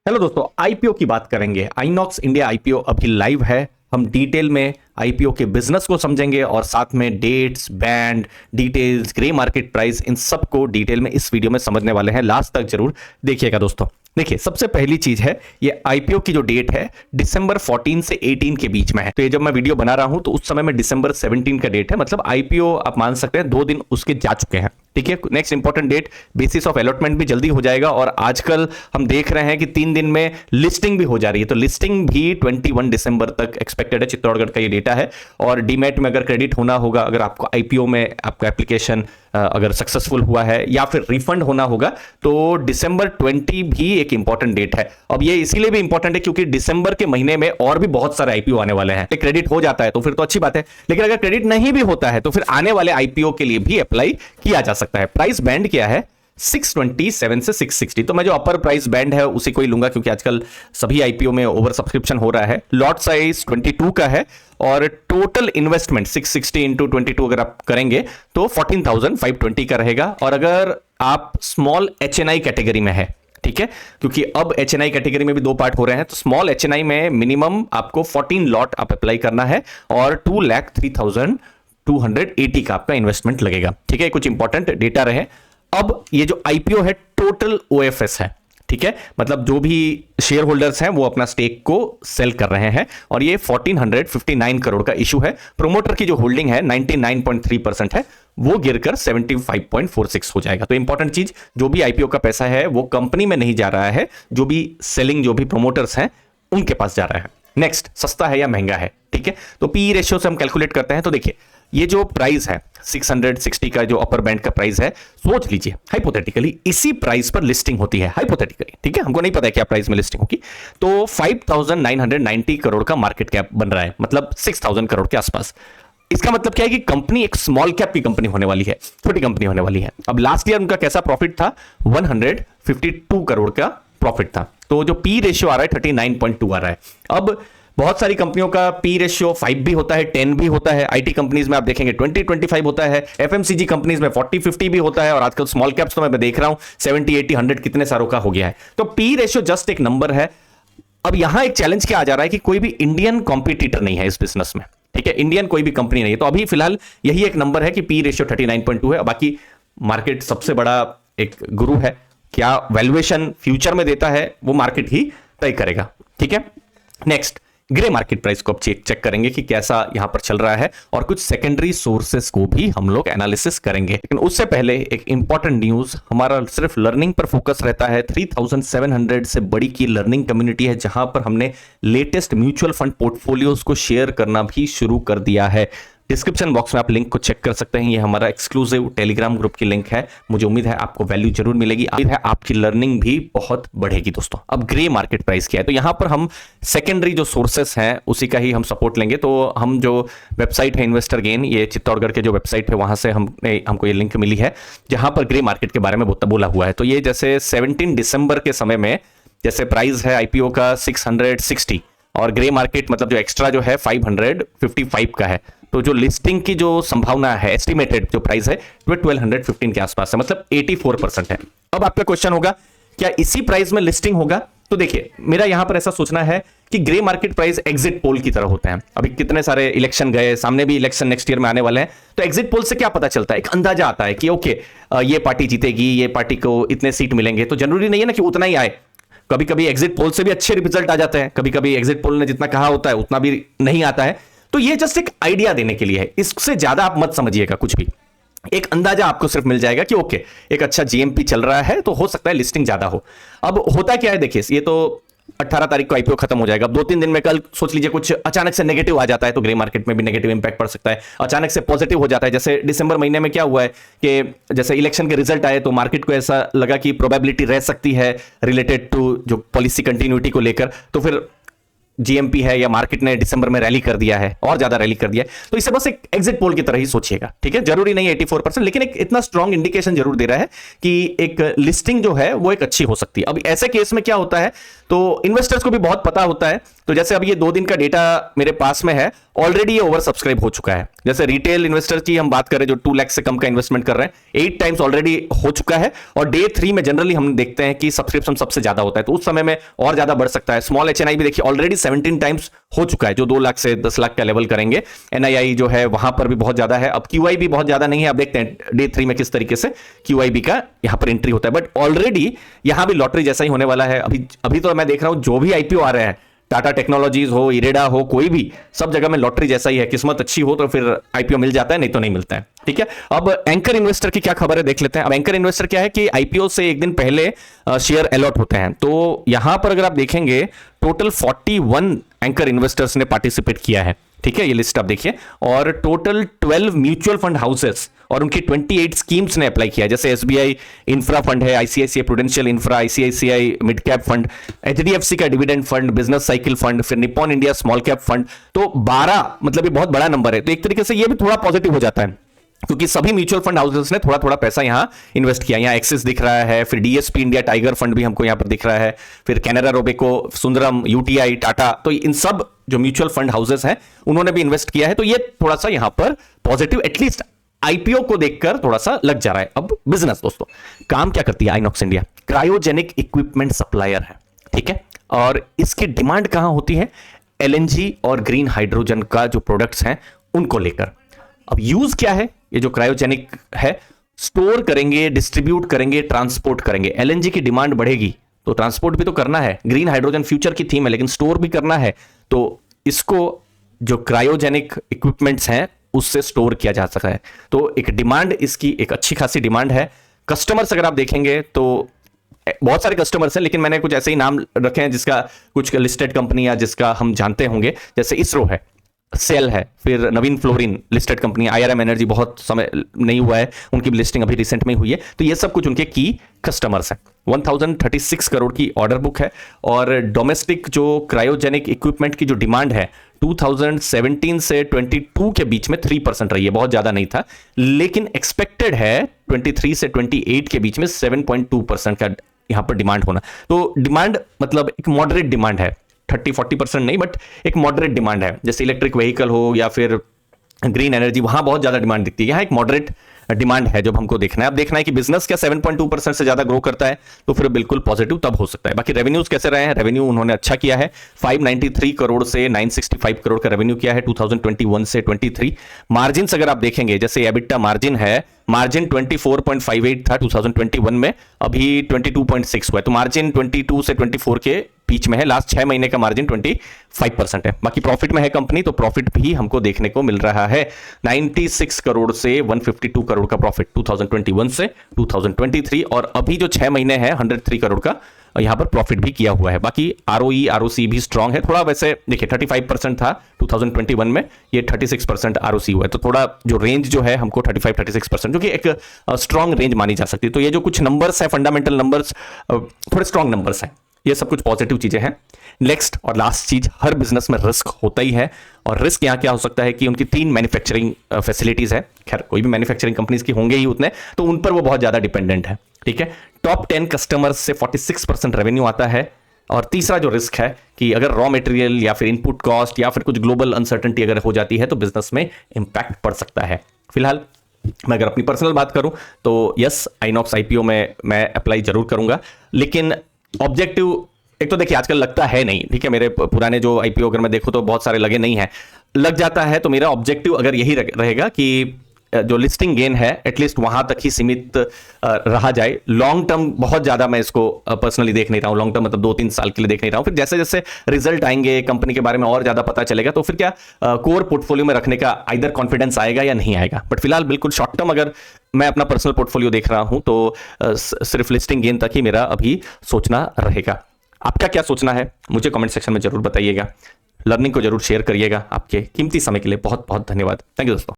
Hello दोस्तों, IPO की बात करेंगे। आइनॉक्स इंडिया आईपीओ अभी लाइव है। हम डिटेल में आईपीओ के बिजनेस को समझेंगे और साथ में dates, band details, grey market price, इन सब को डिटेल में इस वीडियो में समझने वाले हैं। लास्ट तक जरूर देखिएगा दोस्तों। देखिए, सबसे पहली चीज है, ये आईपीओ की जो डेट है दिसंबर 14 से 18 के बीच में है। तो ये जब मैं वीडियो बना रहा हूं तो उस समय में दिसंबर 17 का डेट है, मतलब आईपीओ आप मान सकते हैं 2 दिन उसके जा चुके हैं। ठीक है, next important date, basis of allotment भी जल्दी हो जाएगा और आजकल हम देख रहे हैं कि 3 दिन में लिस्टिंग भी हो जा रही है। तो लिस्टिंग भी 21 दिसंबर तक एक्सपेक्टेड है। चित्तौड़गढ़ का ये डेटा है। और डीमैट में अगर क्रेडिट होना होगा, अगर आपको आईपीओ में आपका एप्लीकेशन अगर सक्सेसफुल हुआ है या फिर रिफंड होना होगा, तो दिसंबर 20 भी एक इंपॉर्टेंट डेट है। अब ये इसीलिए भी इंपॉर्टेंट है क्योंकि दिसंबर के महीने में और भी बहुत सारे आईपीओ आने वाले हैं। क्रेडिट हो जाता है तो फिर तो अच्छी बात है, लेकिन अगर क्रेडिट नहीं भी होता है तो फिर आने वाले आईपीओ के लिए भी अप्लाई किया जा सकता है। प्राइस बैंड क्या है? 627 से 660। तो मैं जो अपर प्राइस बैंड है उसी को ही लूंगा क्योंकि आजकल सभी आईपीओ में ओवर सब्सक्रिप्शन हो रहा है। लॉट साइज 22 का है और टोटल इन्वेस्टमेंट 660 इंटू 22 अगर आप करेंगे तो 14,520 का रहेगा। और अगर आप स्मॉल एचएनआई कैटेगरी में है, ठीक है, क्योंकि अब एचएनआई कैटेगरी में भी 2 पार्ट हो रहे हैं, तो स्मॉल एचएनआई में मिनिमम आपको 14 लॉट आप अप्लाई करना है और 2,03,280 का आपका इन्वेस्टमेंट लगेगा। ठीक है, कुछ इंपॉर्टेंट डेटा रहे। अब ये जो आईपीओ है टोटल ओएफएस है, ठीक है, मतलब जो भी शेयर होल्डर्स हैं वो अपना स्टेक को सेल कर रहे हैं और ये 1459 करोड़ का इशू है। प्रोमोटर की जो होल्डिंग है 99.3% है, वो गिरकर 75.46 हो जाएगा। तो इंपॉर्टेंट चीज, जो भी आईपीओ का पैसा है वो कंपनी में नहीं जा रहा है, जो भी सेलिंग जो भी प्रोमोटर्स हैं उनके पास जा रहा है। नेक्स्ट, सस्ता है या महंगा है? ठीक है, तो पी रेशियो से हम कैलकुलेट करते हैं। तो देखिए, ये जो प्राइस है 660 का जो अपर बैंड का प्राइस है, सोच लीजिए हाइपोथेटिकली इसी प्राइस पर लिस्टिंग होती है। हाइपोथेटिकली, ठीक है, हमको नहीं पता है क्या प्राइस में लिस्टिंग होगी, तो 5,990 करोड़ का मार्केट कैप बन रहा है, मतलब 6,000 करोड़ के आसपास। इसका मतलब क्या है कि कंपनी एक स्मॉल कैप की कंपनी होने वाली है, छोटी कंपनी होने वाली है। अब लास्ट ईयर उनका कैसा प्रॉफिट था? 152 करोड़ का प्रॉफिट था। तो जो पी रेशियो आ रहा है 39.2 आ रहा है। अब बहुत सारी कंपनियों का पी रेशियो 5 भी होता है, 10 भी होता है। आईटी कंपनीज में आप देखेंगे 20-25 होता है। एफएमसीजी कंपनीज में 40-50 भी होता है और आजकल स्मॉल कैप्स तो मैं देख रहा हूं 70-80-100 कितने सारों का हो गया है। तो पी रेशियो जस्ट एक नंबर है। अब यहां एक चैलेंज क्या आ जा रहा है कि कोई भी इंडियन कॉम्पिटिटर नहीं है इस बिजनेस में, ठीक है, इंडियन कोई भी कंपनी नहीं है। तो अभी फिलहाल यही एक नंबर है कि पी रेशियो 39.2 है। बाकी मार्केट सबसे बड़ा एक गुरु है, क्या वैल्यूएशन फ्यूचर में देता है वो मार्केट ही तय करेगा। ठीक है, नेक्स्ट, ग्रे मार्केट प्राइस को अब चेक करेंगे कि कैसा यहां पर चल रहा है और कुछ सेकेंडरी सोर्सेस को भी हम लोग एनालिसिस करेंगे। लेकिन उससे पहले एक इंपॉर्टेंट न्यूज, हमारा सिर्फ लर्निंग पर फोकस रहता है। 3,700 से बड़ी की लर्निंग कम्युनिटी है जहां पर हमने लेटेस्ट म्यूचुअल फंड पोर्टफोलियोज को शेयर करना भी शुरू कर दिया है। डिस्क्रिप्शन बॉक्स में आप लिंक को चेक कर सकते हैं। ये हमारा एक्सक्लूसिव टेलीग्राम ग्रुप की लिंक है। मुझे उम्मीद है आपको वैल्यू जरूर मिलेगी, उम्मीद है आपकी लर्निंग भी बहुत बढ़ेगी दोस्तों। अब ग्रे मार्केट प्राइस क्या है? तो यहां पर हम सेकेंडरी जो सोर्सेस हैं उसी का ही हम सपोर्ट लेंगे। तो हम जो वेबसाइट है इन्वेस्टर गेन, ये चित्तौड़गढ़ के जो वेबसाइट है वहां से हमको ये लिंक मिली है जहां पर ग्रे मार्केट के बारे में बोला हुआ है। तो ये जैसे 17 दिसंबर के समय में जैसे प्राइस है आईपीओ का 660 और ग्रे मार्केट मतलब जो एक्स्ट्रा जो है 555 का है। तो जो लिस्टिंग की जो संभावना है, एस्टिमेटेड जो प्राइस है वो 1215 के आसपास है, मतलब 84% है। अब आपका क्वेश्चन होगा क्या इसी प्राइस में लिस्टिंग होगा? तो देखिए, मेरा यहां पर ऐसा सोचना है कि grey market price exit poll की तरह होते हैं। अभी कितने सारे इलेक्शन गए, सामने भी इलेक्शन नेक्स्ट ईयर में आने वाले हैं। तो एग्जिट पोल से क्या पता चलता है? एक अंदाजा आता है कि ओके, ये पार्टी जीतेगी, ये पार्टी को इतने सीट मिलेंगे। तो जरूरी नहीं है ना कि उतना ही आए, कभी कभी एग्जिट पोल से भी अच्छे रिजल्ट आ जाते हैं, कभी कभी एग्जिट पोल ने जितना कहा होता है उतना भी नहीं आता है। तो ये जस्ट एक आइडिया देने के लिए है, इससे ज्यादा आप मत समझिएगा कुछ भी। एक अंदाजा आपको सिर्फ मिल जाएगा कि ओके, एक अच्छा जीएमपी चल रहा है तो हो सकता है लिस्टिंग ज्यादा हो। अब होता क्या है, देखिए, ये तो 18 तारीख को आईपीओ खत्म हो जाएगा। अब 2-3 दिन में, कल सोच लीजिए कुछ अचानक से नेगेटिव आ जाता है तो ग्रे मार्केट में भी नेगेटिव इंपैक्ट पड़ सकता है। अचानक से पॉजिटिव हो जाता है, जैसे दिसंबर महीने में क्या हुआ है कि जैसे इलेक्शन के रिजल्ट आए तो मार्केट को ऐसा लगा कि प्रोबेबिलिटी रह सकती है रिलेटेड टू जो पॉलिसी कंटिन्यूटी को लेकर, तो फिर जीएमपी है या मार्केट ने दिसंबर में रैली कर दिया है, और ज्यादा रैली कर दिया है, तो इसे बस एक एग्जिट पोल की तरह ही सोचिएगा, ठीक है। जरूरी नहीं है 84%, लेकिन एक इतना स्ट्रॉन्ग इंडिकेशन जरूर दे रहा है कि एक लिस्टिंग जो है वो एक अच्छी हो सकती है। अब ऐसे केस में क्या होता है, तो इन्वेस्टर्स को भी बहुत पता होता है। तो जैसे अब ये 2 दिन का डेटा मेरे पास में है, ऑलरेडी ये ओवर सब्सक्राइब हो चुका है। जैसे रिटेल इन्वेस्टर की हम बात करें जो 2 लाख से कम का इन्वेस्टमेंट कर रहे हैं, 8 टाइम्स ऑलरेडी हो चुका है। और डे 3 में जनरली हम देखते हैं कि सब्सक्रिप्शन सबसे ज्यादा होता है, तो उस समय में और ज्यादा बढ़ सकता है। स्मॉल एचएनआई भी देखिए ऑलरेडी 17 टाइम्स हो चुका है, जो 2 लाख से 10 लाख का लेवल करेंगे। एनआईआई जो है वहां पर भी बहुत ज्यादा है। अब क्यूआई भी बहुत ज्यादा नहीं है। अब देखते हैं डे 3 में किस तरीके से क्यूआईबी का यहां पर एंट्री होता है, बट ऑलरेडी यहां भी लॉटरी जैसा ही होने वाला है। अभी तो मैं देख रहा हूं जो भी आईपीओ आ रहे हैं, टाटा टेक्नोलॉजीज हो, इरेडा हो, कोई भी, सब जगह में लॉटरी जैसा ही है। किस्मत अच्छी हो तो फिर आईपीओ मिल जाता है, नहीं तो नहीं मिलता है, ठीक है। अब एंकर इन्वेस्टर की क्या खबर है देख लेते हैं। अब एंकर इन्वेस्टर क्या है कि आईपीओ से एक दिन पहले शेयर अलॉट होते हैं। तो यहां पर अगर आप देखेंगे टोटल 41 एंकर इन्वेस्टर्स ने पार्टिसिपेट किया है, ठीक है। ये लिस्ट आप देखिए, और टोटल 12 म्यूचुअल फंड हाउसेस और उनकी 28 स्कीम्स ने अप्लाई किया है। जैसे एसबीआई इंफ्रा फंड है, ICICI Prudential infra, ICICI mid cap fund, HDFC का dividend fund, business cycle fund, फिर Nippon India small cap fund. तो 12, मतलब ये बहुत बड़ा नंबर है। तो एक तरीके से ये भी थोड़ा पॉजिटिव हो जाता है, क्योंकि सभी म्यूचुअल फंड हाउसेस ने थोड़ा थोड़ा पैसा यहां इन्वेस्ट किया। यहां एक्सिस दिख रहा है, फिर डीएसपी इंडिया टाइगर फंड भी हमको यहां पर दिख रहा है, फिर कैनरा रोबेको, सुंदरम, यूटीआई, टाटा। तो इन सब जो म्यूचुअल फंड हाउसेस हैं उन्होंने भी इन्वेस्ट किया है। तो ये थोड़ा सा यहां पर पॉजिटिव एटलीस्ट आईपीओ को देखकर थोड़ा सा लग जा रहा है। अब बिजनेस दोस्तों, काम क्या करती है INOX India? Cryogenic equipment supplier है, ठीक है। और इसकी डिमांड कहां होती है? एलएनजी और ग्रीन हाइड्रोजन का जो प्रोडक्ट्स हैं उनको लेकर। अब यूज क्या है? ये जो क्रायोजेनिक है, स्टोर करेंगे, डिस्ट्रीब्यूट करेंगे, ट्रांसपोर्ट करेंगे। एलएनजी की डिमांड बढ़ेगी तो ट्रांसपोर्ट भी तो करना है। ग्रीन हाइड्रोजन फ्यूचर की थीम है, लेकिन स्टोर भी करना है। तो इसको जो क्रायोजेनिक इक्विपमेंट्स हैं उससे स्टोर किया जा सकता है। तो एक डिमांड, इसकी एक अच्छी खासी डिमांड है। कस्टमर्स अगर आप देखेंगे तो बहुत सारे कस्टमर्स हैं, लेकिन मैंने कुछ ऐसे ही नाम रखे हैं जिसका कुछ लिस्टेड कंपनी या जिसका हम जानते होंगे। जैसे इसरो है, सेल है, फिर Navin Fluorine listed company, IRM energy बहुत समय नहीं हुआ है, उनकी भी लिस्टिंग अभी रिसेंट में हुई है। तो ये सब कुछ उनके की कस्टमर्स हैं। 1036 करोड़ की ऑर्डर बुक है। और डोमेस्टिक जो क्रायोजेनिक इक्विपमेंट की जो डिमांड है 2017 से 22 के बीच में 3% रही है, बहुत ज्यादा नहीं था। लेकिन एक्सपेक्टेड है 23 से 28 के बीच में 7.2% का यहां पर डिमांड होना। तो डिमांड मतलब एक मॉडरेट डिमांड है, 30-40% नहीं, बट एक मॉडरेट डिमांड है। जैसे इलेक्ट्रिक व्हीकल हो या फिर ग्रीन एनर्जी, वहां बहुत ज्यादा डिमांड दिखती है। यहाँ एक मॉडरेट डिमांड है जो हमको देखना है। अब देखना है कि बिजनेस क्या 7.2% से ज्यादा ग्रो करता है, तो फिर बिल्कुल पॉजिटिव तब हो सकता है। बाकी रेवेन्यूज कैसे रहे हैं? रेवेन्यू उन्होंने अच्छा किया है, 593 करोड़ से 965 करोड़ का रेवेन्यू किया है 2021 से 23। मार्जिन अगर आप देखेंगे, जैसे एबिटा मार्जिन है, मार्जिन 24.58 था 2021 में, अभी 22.6 हुआ है। तो मार्जिन 22 से 24 के बीच में है। लास्ट 6 महीने का मार्जिन 25% है। बाकी प्रॉफिट में है कंपनी, तो प्रॉफिट भी हमको देखने को मिल रहा है। 96 करोड़ से 152 करोड़ का प्रॉफिट 2021 से 2023, और अभी जो 6 महीने हैं 103 करोड़ का यहां पर प्रॉफिट भी किया हुआ है। बाकी आरओई आरओसी भी स्ट्रांग है थोड़ा। वैसे देखिए 35% था 2021 में, ये 36% आरओसी हुआ है। तो थोड़ा जो रेंज जो है हमको 35-36%, जो कि एक स्ट्रांग रेंज मानी जा सकती है। तो ये जो कुछ नंबर्स है, फंडामेंटल नंबर्स, थोड़े स्ट्रांग नंबर्स हैं। ये सब कुछ पॉजिटिव चीजें हैं। नेक्स्ट और लास्ट चीज, हर बिजनेस में रिस्क होता ही है। और रिस्क यहां क्या हो सकता है कि उनकी 3 मैन्युफैक्चरिंग फैसिलिटीज है। खैर कोई भी मैन्युफैक्चरिंग कंपनीज की होंगे ही उतने, तो उन पर वो बहुत ज्यादा डिपेंडेंट है, ठीक है। टॉप 10 कस्टमर्स से 46% रेवेन्यू आता है। और तीसरा जो रिस्क है कि अगर रॉ मटेरियल या फिर इनपुट कॉस्ट या फिर कुछ ग्लोबल अनसर्टेनिटी अगर हो जाती है तो बिजनेस में इंपैक्ट पड़ सकता है। फिलहाल मैं अगर अपनी पर्सनल बात करूं तो यस, आइनॉक्स आईपीओ में मैं अप्लाई जरूर करूंगा, लेकिन ऑब्जेक्टिव एक तो देखिए आजकल लगता है नहीं, ठीक है। मेरे पुराने जो आईपीओ अगर मैं देखूं तो बहुत सारे लगे नहीं है, लग जाता है। तो मेरा ऑब्जेक्टिव अगर यही रहेगा कि जो लिस्टिंग गेन है एटलीस्ट वहां तक ही सीमित रहा जाए। लॉन्ग टर्म बहुत ज्यादा मैं इसको पर्सनली देख नहीं रहा हूं। लॉन्ग टर्म मतलब 2-3 साल के लिए देख नहीं रहा हूं। फिर जैसे जैसे रिजल्ट आएंगे, कंपनी के बारे में और ज्यादा पता चलेगा, तो फिर क्या कोर पोर्टफोलियो में रखने का आइदर कॉन्फिडेंस आएगा या नहीं आएगा। बट फिलहाल बिल्कुल शॉर्ट टर्म अगर मैं अपना पर्सनल पोर्टफोलियो देख रहा हूं तो सिर्फ लिस्टिंग गेन तक ही मेरा अभी सोचना रहेगा। आपका क्या सोचना है मुझे कमेंट सेक्शन में जरूर बताइएगा। लर्निंग को जरूर शेयर करिएगा। आपके कीमती समय के लिए बहुत बहुत धन्यवाद। थैंक यू दोस्तों।